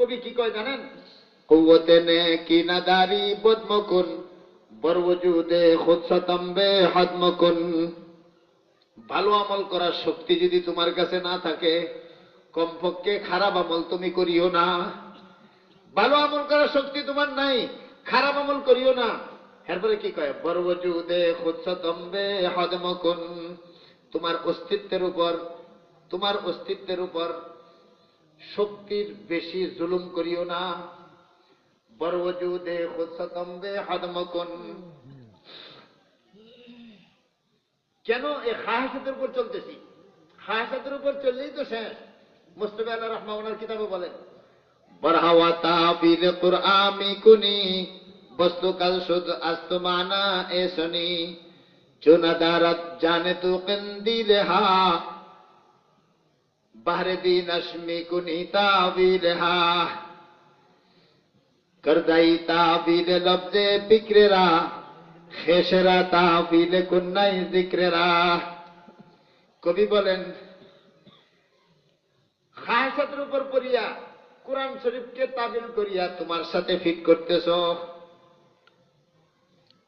কবি কি কয় জানেন? কুওয়াতে নে কি নাদারি বদমকুন বরওজুদে খুদসতম্বে হাদমকুন। ভালো আমল করার শক্তি যদি তোমার কাছে না থাকে, কমপক্ষে খারাপ আমল তুমি করিও না। ভালো আমল করার শক্তি তোমার নাই, খারাপ আমল করিও না। এরপরে কি কয়? বরওজুদে খুদসতম্বে হাদমকুন। তোমার অস্তিত্বের উপর শক্তির বেশি জুলুম করিও না। বরওজুদে খুদসতম্বে হাদমকুন। কেন এই খাহাসাতের উপর চলতেছি? খাহাসাতের উপর চললেই তো শেষ। মুস্তাফা আল্লাহ রহমাউল্লাহর কিতাবে বলেন, বরহাওয়া তাবিল কুরআমি কুনি বস্তু কাল শুদ আস্তমানা এসনি চুনাদারাত জানে তু কন্দিল হা বাহরে দিন আশমি কুনি তাবিল হা করদাই তাবিল লফজে বিক্রেরা খেসরা তাবিল কুন্নাই জিক্রেরা। কবি বলেন, খায়সাতের উপর পড়িয়া কোরআন শরীফকে তাবিল করিয়া তোমার সাথে ফিট করতেছ।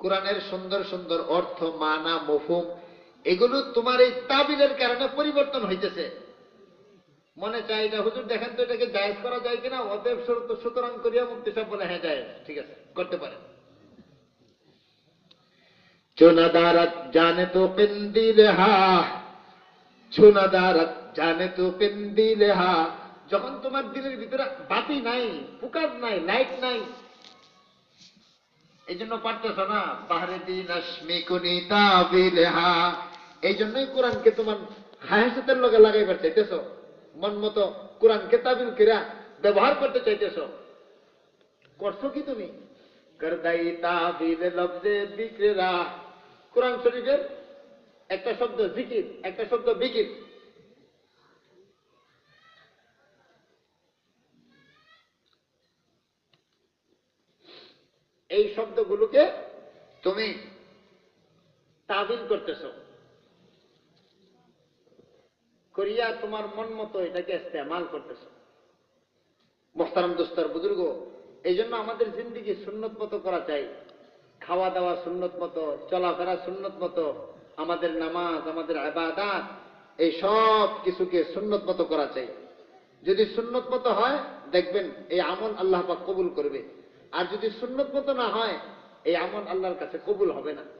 কোরআনের সুন্দর সুন্দর অর্থ, মানা, মফহুম এগুলো তোমার এই তাবিলের কারণে পরিবর্তন হইতেছে। মনে চাই এটা হুজুর দেখেন তো এটাকে জায়েজ করা যায় কিনা, অতএব সুতরাং করিয়া মুফতি সাহেব বলে হ্যাঁ জায়েজ, ঠিক আছে করতে পারে। চুনাদারাত জানে তো কিন্দিলে হা, চুনাদারাত জানে তো কিন্দিলে হা। যখন তোমার দিলের ভিতরে বাতি নাই, ফোকাস নাই, লাইট নাই, এই জন্য পারতেছ না। বাহরে দিন আশমি কুনি তাবিলে হা। এই জন্যই কোরআনকে তোমার হায়াসাতের লগে লাগাইবার চাইতেছ, মন মতো কোরআনকে তাবিল কিরা ব্যবহার করতে চাইতেছ। করছো কি তুমি? করদাই তাবিল লফজে বিক্রেরা। কোরআন শরীফের একটা শব্দ জিকির, একটা শব্দ বিকির। এই শব্দগুলোকে তুমি তাবিল করতেছ, করিয়া তোমার মন মতো এটাকে ইস্তেমাল করতেছ। মুহতারাম দোস্তর বুজুর্গ, এই জন্য আমাদের জিন্দিগি সুন্নত মতো করা চাই। খাওয়া দাওয়া সুন্নত মতো, চলাফেরা সুন্নত মতো, আমাদের নামাজ, আমাদের ইবাদত, এই সব কিছুকে সুন্নত মতো করা চাই। যদি সুন্নত মতো হয় দেখবেন এই আমল আল্লাহ পাক কবুল করবে, আর যদি সুন্নত মতো না হয় এই আমল আল্লাহর কাছে কবুল হবে না।